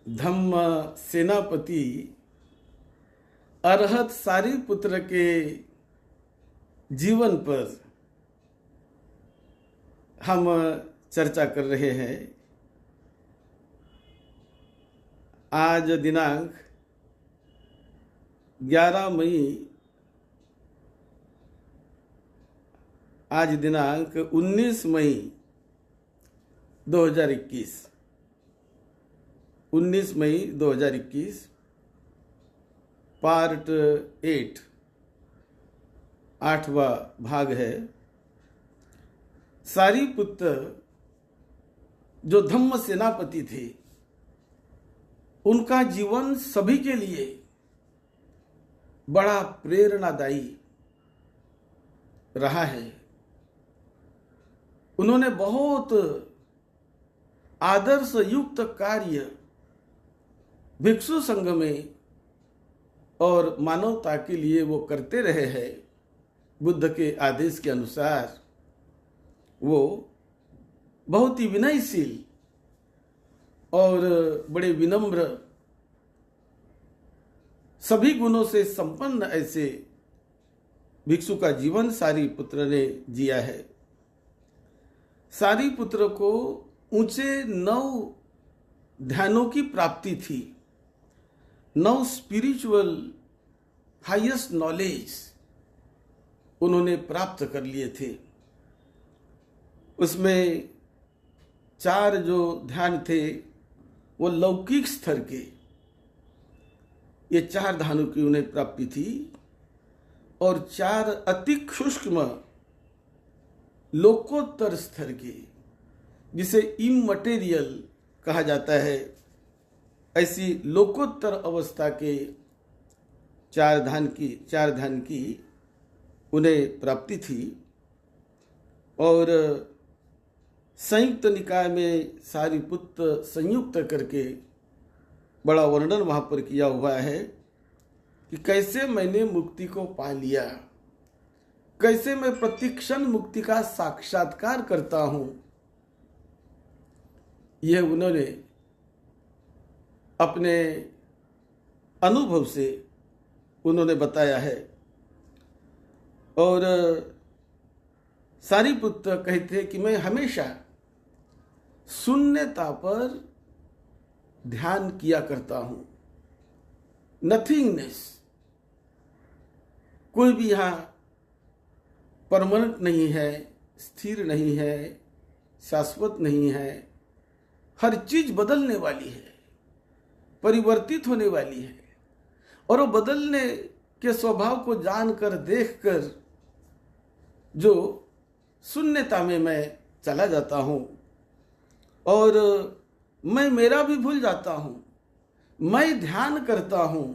धम्म सेनापति अरहत सारिपुत्र के जीवन पर हम चर्चा कर रहे हैं। आज दिनांक 11 मई, आज दिनांक 19 मई 2021, 19 मई 2021, पार्ट 8, 8वां भाग है। सारिपुत्र जो धम्म सेनापति थे, उनका जीवन सभी के लिए बड़ा प्रेरणादायी रहा है। उन्होंने बहुत आदर्श युक्त कार्य भिक्षु संघ में और मानवता के लिए वो करते रहे हैं। बुद्ध के आदेश के अनुसार वो बहुत ही विनयशील और बड़े विनम्र, सभी गुणों से संपन्न ऐसे भिक्षु का जीवन सारिपुत्र ने जिया है। सारिपुत्र को ऊंचे 9 ध्यानों की प्राप्ति थी। 9 स्पिरिचुअल हाईएस्ट नॉलेज उन्होंने प्राप्त कर लिए थे। उसमें 4 जो ध्यान थे वो लौकिक स्तर के, ये 4 ध्यानों की उन्हें प्राप्ति थी, और 4 अति सूक्ष्म लोकोत्तर स्तर के, जिसे इममटेरियल कहा जाता है, ऐसी लोकोत्तर अवस्था के 4 ध्यान की उन्हें प्राप्ति थी। और संयुक्त निकाय में सारिपुत्र संयुक्त करके बड़ा वर्णन वहां पर किया हुआ है कि कैसे मैंने मुक्ति को पा लिया, कैसे मैं प्रतिक्षण मुक्ति का साक्षात्कार करता हूं। यह उन्होंने अपने अनुभव से उन्होंने बताया है। और सारिपुत्र कहते हैं कि मैं हमेशा शून्यता पर ध्यान किया करता हूं, नथिंगनेस। कोई भी यहां परमानेंट नहीं है, स्थिर नहीं है, शाश्वत नहीं है। हर चीज बदलने वाली है, परिवर्तित होने वाली है। और वो बदलने के स्वभाव को जानकर, देखकर जो शून्यता में मैं चला जाता हूं और मैं मेरा भी भूल जाता हूं, मैं ध्यान करता हूं,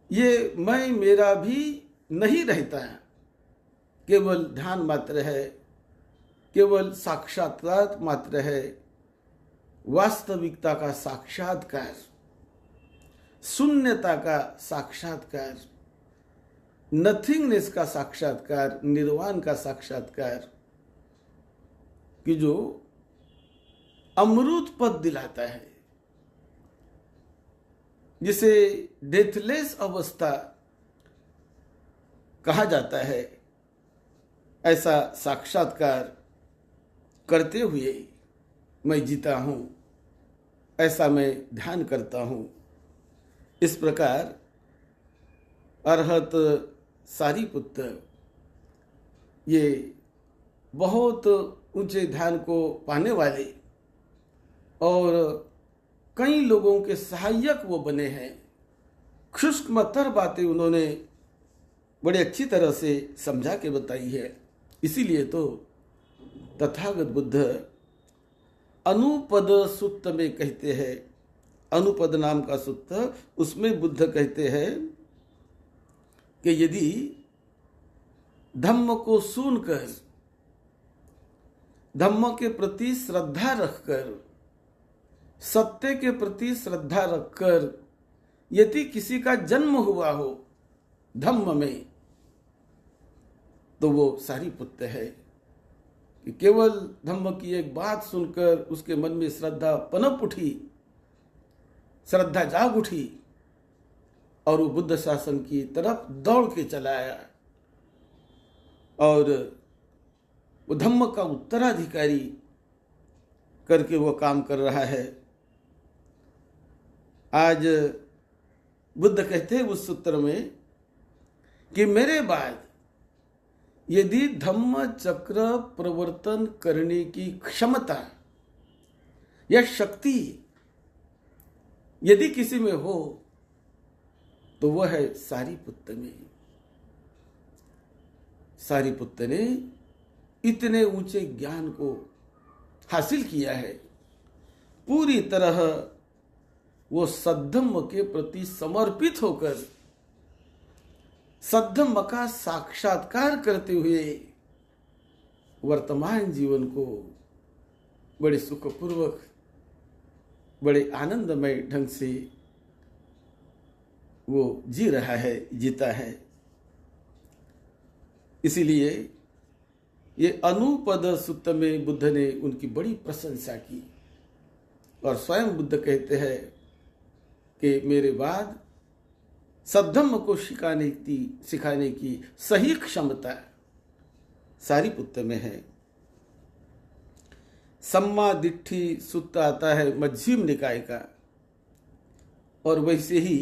ये मैं मेरा भी नहीं रहता है। केवल ध्यान मात्र है, केवल साक्षात्कार मात्र है, वास्तविकता का साक्षात्कार, शून्यता का साक्षात्कार, नथिंगनेस का साक्षात्कार, निर्वाण का साक्षात्कार, कि जो अमृत पद दिलाता है, जिसे डेथलेस अवस्था कहा जाता है। ऐसा साक्षात्कार करते हुए मैं जीता हूं, ऐसा मैं ध्यान करता हूं। इस प्रकार अरहत सारिपुत्र ये बहुत ऊंचे ध्यान को पाने वाले और कई लोगों के सहायक वो बने हैं। सूक्ष्मतर बातें उन्होंने बड़े अच्छी तरह से समझा के बताई है। इसीलिए तो तथागत बुद्ध अनुपद सुत्त में कहते हैं, अनुपद नाम का सुत्त, उसमें बुद्ध कहते हैं कि यदि धम्म को सुनकर, धम्म के प्रति श्रद्धा रखकर, सत्य के प्रति श्रद्धा रखकर यदि किसी का जन्म हुआ हो धम्म में, तो वो सारिपुत्र है। कि केवल धम्म की एक बात सुनकर उसके मन में श्रद्धा पनप उठी, श्रद्धा जाग उठी और वो बुद्ध शासन की तरफ दौड़ के चला आया और वो धम्म का उत्तराधिकारी करके वो काम कर रहा है। आज बुद्ध कहते हैं उस सूत्र में कि मेरे बाद यदि धम्म चक्र प्रवर्तन करने की क्षमता या शक्ति यदि किसी में हो तो वह है सारिपुत्त में। सारिपुत्त ने इतने ऊंचे ज्ञान को हासिल किया है, पूरी तरह वो सद्धम्म के प्रति समर्पित होकर सद्धम्म का साक्षात्कार करते हुए वर्तमान जीवन को बड़े सुखपूर्वक, बड़े आनंदमय ढंग से वो जी रहा है, जीता है। इसीलिए ये अनुपद सूत्र में बुद्ध ने उनकी बड़ी प्रशंसा की और स्वयं बुद्ध कहते हैं कि मेरे बाद सद्धम्म को सिखाने की सही क्षमता सारिपुत्त में है। सम्मा दिट्ठी सूत्र आता है मध्यम निकाय का और वैसे ही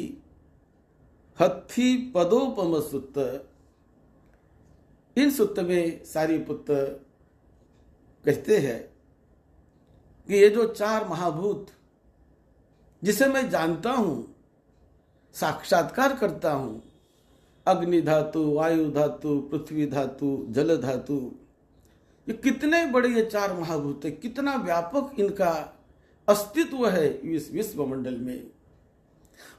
हत्थी पदोपम सूत्र, इन सूत्र में सारिपुत्त कहते हैं कि ये जो चार महाभूत जिसे मैं जानता हूं, साक्षात्कार करता हूं, अग्नि धातु, वायु धातु, पृथ्वी धातु, जल धातु, ये कितने बड़े ये चार महाभूत है, कितना व्यापक इनका अस्तित्व है इस विश्वमंडल में।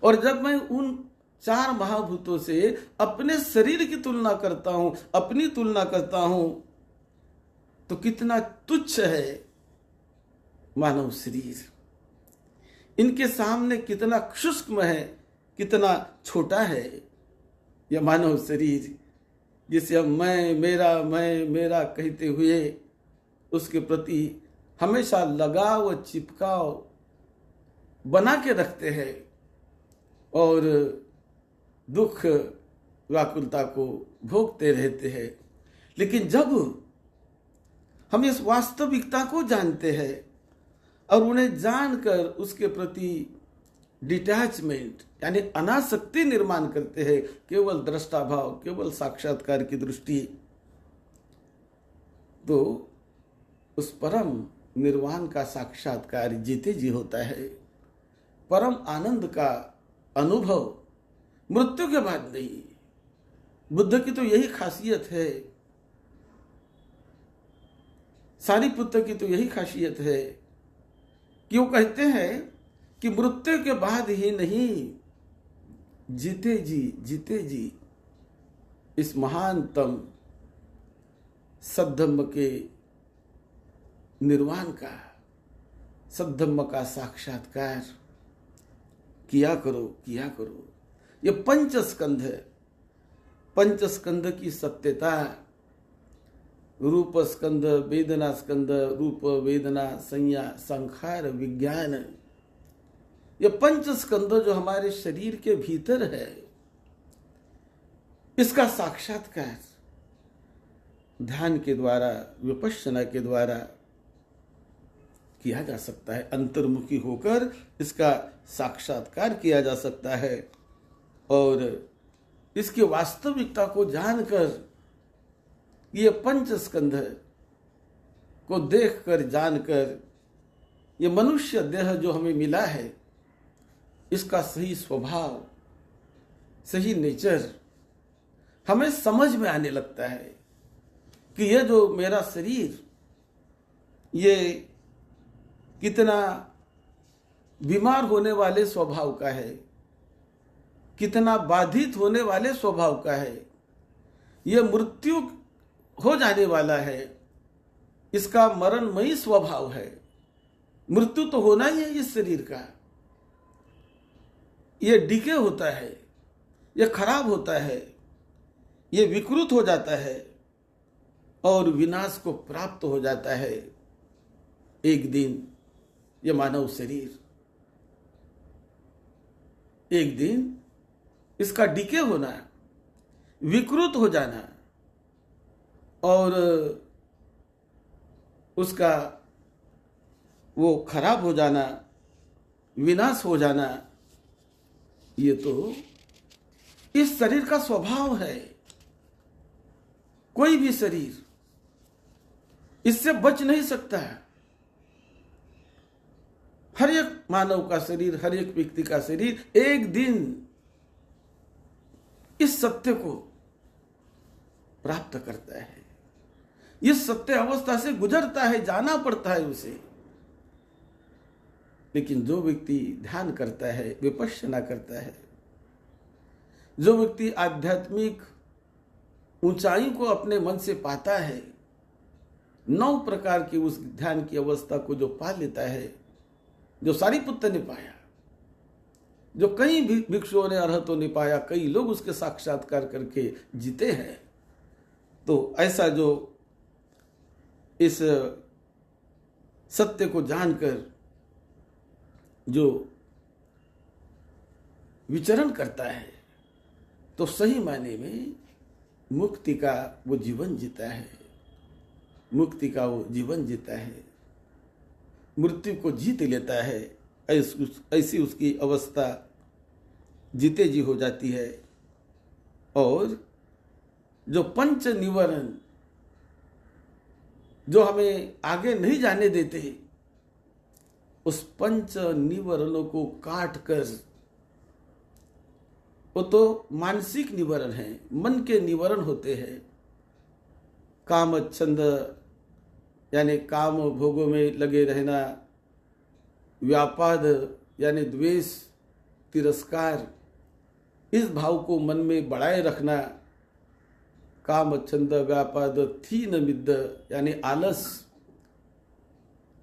और जब मैं उन चार महाभूतों से अपने शरीर की तुलना करता हूं, अपनी तुलना करता हूं, तो कितना तुच्छ है मानव शरीर, इनके सामने कितना क्षुष्म है, कितना छोटा है यह मानव शरीर, जिसे हम मैं मेरा कहते हुए उसके प्रति हमेशा लगाव चिपकाव बना के रखते हैं और दुख व्याकुलता को भोगते रहते हैं। लेकिन जब हम इस वास्तविकता को जानते हैं और उन्हें जानकर उसके प्रति डिटैचमेंट यानी अनासक्ति निर्माण करते हैं, केवल दृष्टा भाव, केवल साक्षात्कार की दृष्टि, तो उस परम निर्वाण का साक्षात्कार जीते जी होता है। परम आनंद का अनुभव मृत्यु के बाद नहीं। बुद्ध की तो यही खासियत है, सारिपुत्र की तो यही खासियत है कि वो कहते हैं कि मृत्यु के बाद ही नहीं, जीते जी इस महानतम सद्धम्म के निर्वाण का, सद्धम्म का साक्षात्कार किया करो। ये पंचस्कंध है, पंचस्कंध की सत्यता, रूप स्कंध, वेदना स्कंध, रूप वेदना संज्ञा संखार विज्ञान, ये पंचस्कंध जो हमारे शरीर के भीतर है, इसका साक्षात्कार ध्यान के द्वारा, विपश्यना के द्वारा किया जा सकता है। अंतर्मुखी होकर इसका साक्षात्कार किया जा सकता है और इसकी वास्तविकता को जानकर, ये पंचस्कंध को देखकर, जानकर, ये मनुष्य देह जो हमें मिला है, इसका सही स्वभाव, सही नेचर हमें समझ में आने लगता है कि ये जो मेरा शरीर, ये कितना बीमार होने वाले स्वभाव का है, कितना बाधित होने वाले स्वभाव का है, ये मृत्यु हो जाने वाला है, इसका मरणमयी स्वभाव है। मृत्यु तो होना ही है इस शरीर का, ये डिके होता है, ये खराब होता है, ये विकृत हो जाता है, और विनाश को प्राप्त हो जाता है एक दिन ये मानव शरीर। एक दिन इसका डिके होना, विकृत हो जाना और उसका वो खराब हो जाना, विनाश हो जाना, ये तो इस शरीर का स्वभाव है। कोई भी शरीर इससे बच नहीं सकता है। हर एक मानव का शरीर, हर एक व्यक्ति का शरीर एक दिन इस सत्य को प्राप्त करता है, इस सत्य अवस्था से गुजरता है, जाना पड़ता है उसे। लेकिन जो व्यक्ति ध्यान करता है, विपश्यना करता है, जो व्यक्ति आध्यात्मिक ऊंचाई को अपने मन से पाता है, 9 प्रकार की उस ध्यान की अवस्था को जो पा लेता है, जो सारिपुत्र ने पाया, जो कई भिक्षुओं ने, अरहतों ने पाया, कई लोग उसके साक्षात्कार करके जीते हैं। तो ऐसा जो इस सत्य को जानकर जो विचरण करता है, तो सही मायने में मुक्ति का वो जीवन जीता है, मुक्ति का वो जीवन जीता है, मृत्यु को जीत लेता है। ऐसी उसकी अवस्था जीते जी हो जाती है। और जो पंच निवारण जो हमें आगे नहीं जाने देते, उस पंच निवारणों को काट कर, वो तो मानसिक निवारण है, मन के निवारण होते हैं। काम छंद यानी काम भोगों में लगे रहना, व्यापाद यानी द्वेष, तिरस्कार, इस भाव को मन में बढ़ाए रखना, काम छंद व्यापाद थीन मिद्द यानी आलस,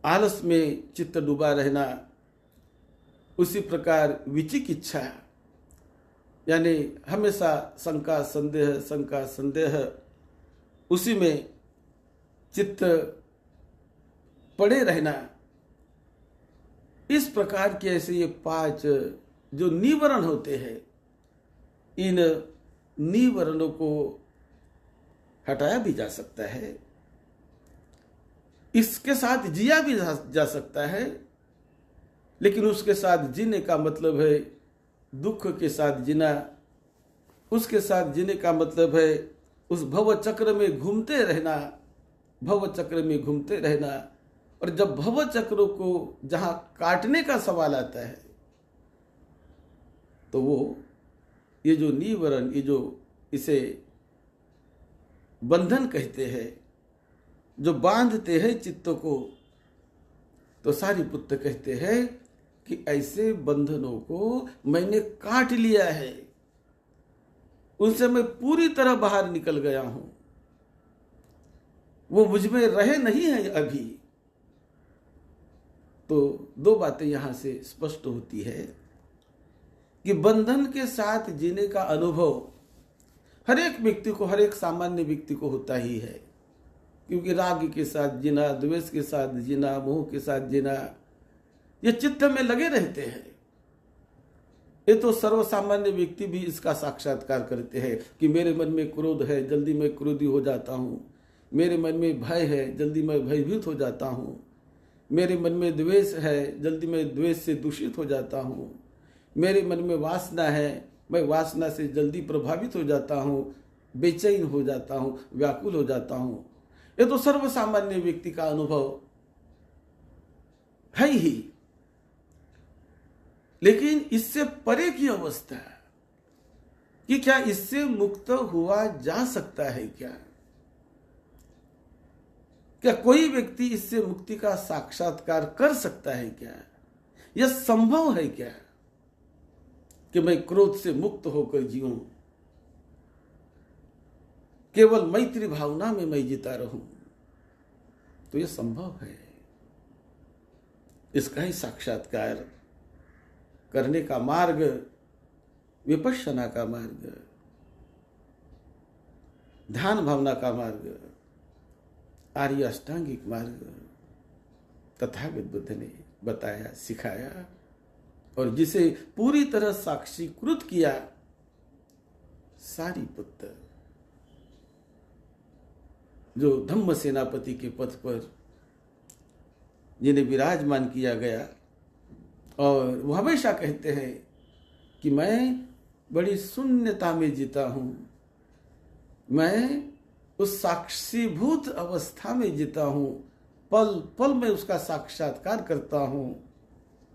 आलस में चित्त डूबा रहना। उसी प्रकार विचिकिच्छा यानी हमेशा शंका संदेह, उसी में चित्त पड़े रहना। इस प्रकार के ऐसे ये 5 जो निवरण होते हैं, इन निवरणों को हटाया भी जा सकता है, इसके साथ जिया भी जा सकता है। लेकिन उसके साथ जीने का मतलब है दुख के साथ जीना, उसके साथ जीने का मतलब है उस भव चक्र में घूमते रहना, भव चक्र में घूमते रहना। और जब भव चक्रों को जहां काटने का सवाल आता है, तो वो ये जो निवरण, ये जो इसे बंधन कहते हैं, जो बांधते हैं चित्तों को, तो सारिपुत्र कहते हैं कि ऐसे बंधनों को मैंने काट लिया है, उनसे मैं पूरी तरह बाहर निकल गया हूं, वो मुझ में रहे नहीं है अभी। तो 2 बातें यहां से स्पष्ट होती है कि बंधन के साथ जीने का अनुभव हर एक व्यक्ति को, हर एक सामान्य व्यक्ति को होता ही है। क्योंकि राग के साथ जीना, द्वेष के साथ जीना, मोह के साथ जीना, ये चित्त में लगे रहते हैं। ये तो सर्वसामान्य व्यक्ति भी इसका साक्षात्कार करते हैं कि मेरे मन में क्रोध है, जल्दी मैं क्रोधी हो जाता हूँ, मेरे मन में भय है, जल्दी मैं भयभीत हो जाता हूँ, मेरे मन में द्वेष है, जल्दी मैं द्वेष से दूषित हो जाता हूँ, मेरे मन में वासना है, मैं वासना से जल्दी प्रभावित हो जाता हूँ, बेचैन हो जाता हूँ, व्याकुल हो जाता हूँ। ये तो सर्वसामान्य व्यक्ति का अनुभव है ही। लेकिन इससे परे की अवस्था कि क्या इससे मुक्त हुआ जा सकता है? क्या कोई व्यक्ति इससे मुक्ति का साक्षात्कार कर सकता है? क्या यह संभव है क्या कि मैं क्रोध से मुक्त होकर जीऊं, केवल मैत्री भावना में मैं जीता रहूं? तो यह संभव है। इसका ही साक्षात्कार करने का मार्ग विपश्यना का मार्ग, ध्यान भावना का मार्ग, आर्य अष्टांगिक मार्ग तथागत बुद्ध ने बताया, सिखाया और जिसे पूरी तरह साक्षीकृत किया, सारिपुत्र जो धम्म सेनापति के पद पर जिन्हें विराजमान किया गया, और वो हमेशा कहते हैं कि मैं बड़ी शून्यता में जीता हूं, मैं उस साक्षीभूत अवस्था में जीता हूं, पल पल में उसका साक्षात्कार करता हूं,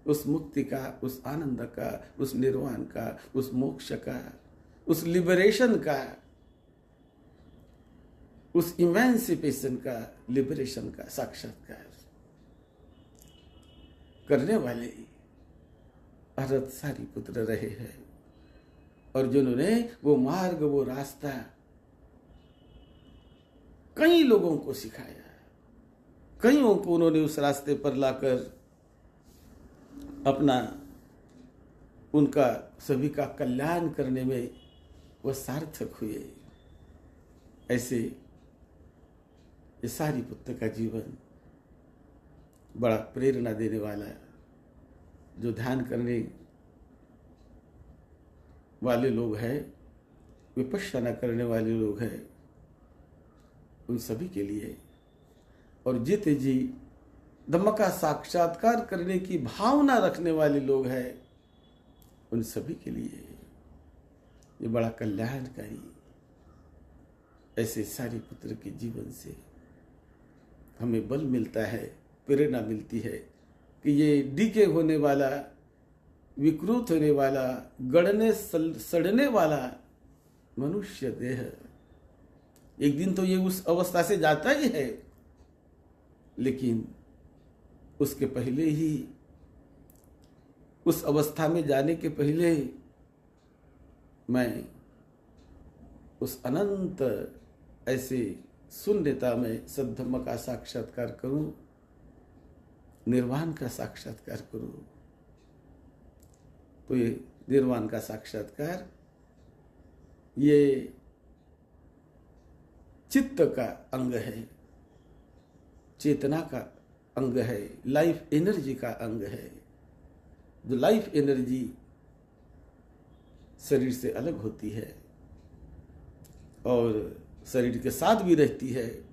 उस मुक्ति का, उस आनंद का, उस निर्वाण का, उस मोक्ष का, उस लिबरेशन का, उस इमेंसिपेशन का, लिबरेशन का साक्षात्कार करने वाले अरहत सारिपुत्र रहे हैं। और जिन्होंने वो मार्ग, वो रास्ता कई लोगों को सिखाया, कईयों को उन्होंने उस रास्ते पर लाकर अपना, उनका सभी का कल्याण करने में वह सार्थक हुए। ऐसे ये सारिपुत्र का जीवन बड़ा प्रेरणा देने वाला है। जो ध्यान करने वाले लोग हैं, विपश्यना करने वाले लोग हैं, उन सभी के लिए, और जीते जी धम्म का साक्षात्कार करने की भावना रखने वाले लोग हैं, उन सभी के लिए ये बड़ा कल्याणकारी। ऐसे सारिपुत्र के जीवन से हमें बल मिलता है, प्रेरणा मिलती है कि ये डीके होने वाला, विकृत होने वाला, गड़ने सड़ने वाला मनुष्य देह एक दिन तो ये उस अवस्था से जाता ही है, लेकिन उसके पहले ही, उस अवस्था में जाने के पहले मैं उस अनंत ऐसे शून्यता में सद्धम्म का साक्षात्कार करूं, निर्वाण का साक्षात्कार करूं। तो ये निर्वाण का साक्षात्कार ये चित्त का अंग है, चेतना का अंग है, लाइफ एनर्जी का अंग है। जो लाइफ एनर्जी शरीर से अलग होती है और शरीर के साथ भी रहती है,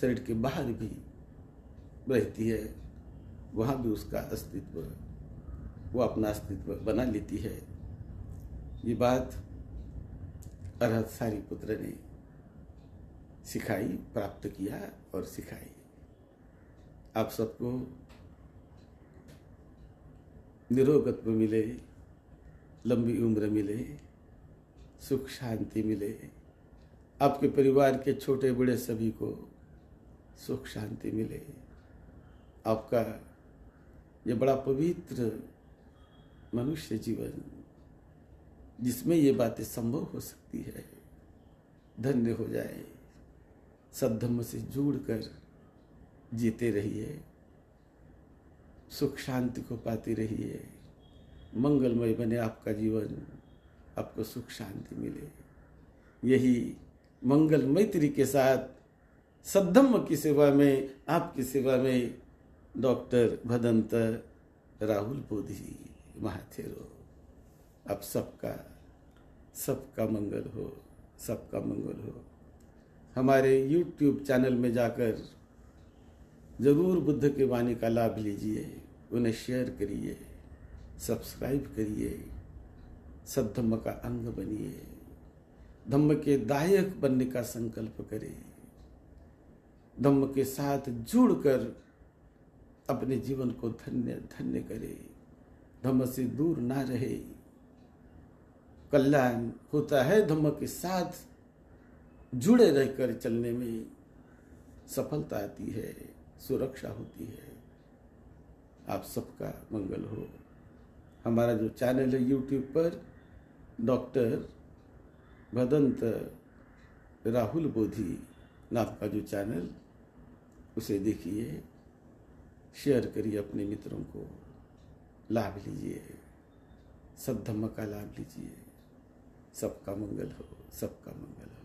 शरीर के बाहर भी रहती है, वहाँ भी उसका अस्तित्व, वो अपना अस्तित्व बना लेती है। ये बात अरहत सारिपुत्र ने सिखाई, प्राप्त किया और सिखाई। आप सबको निरोगत्व मिले, लंबी उम्र मिले, सुख शांति मिले। आपके परिवार के छोटे बड़े सभी को सुख शांति मिले। आपका ये बड़ा पवित्र मनुष्य जीवन, जिसमें ये बातें संभव हो सकती है, धन्य हो जाए। सद्धम्म से जुड़कर जीते रहिए, सुख शांति को पाते रहिए, मंगलमय बने आपका जीवन, आपको सुख शांति मिले। यही मंगल मैत्री के साथ सद्धम्म की सेवा में, आपकी सेवा में डॉक्टर भदंत राहुल बोधी महाथेरो। अब सबका मंगल हो, सबका मंगल हो। हमारे YouTube चैनल में जाकर जरूर बुद्ध के वाणी का लाभ लीजिए, उन्हें शेयर करिए, सब्सक्राइब करिए, सद्धम्म का अंग बनिए, धम्म के दायक बनने का संकल्प करें, धम्म के साथ जुड़कर अपने जीवन को धन्य धन्य करे, धम्म से दूर ना रहे। कल्याण होता है धम्म के साथ जुड़े रहकर चलने में, सफलता आती है, सुरक्षा होती है। आप सबका मंगल हो। हमारा जो चैनल है YouTube पर, डॉक्टर भदंत राहुल बोधी नाम का जो चैनल, उसे देखिए, शेयर करिए, अपने मित्रों को लाभ लीजिए, सद्धम्म का लाभ लीजिए। सबका मंगल हो, सबका मंगल हो।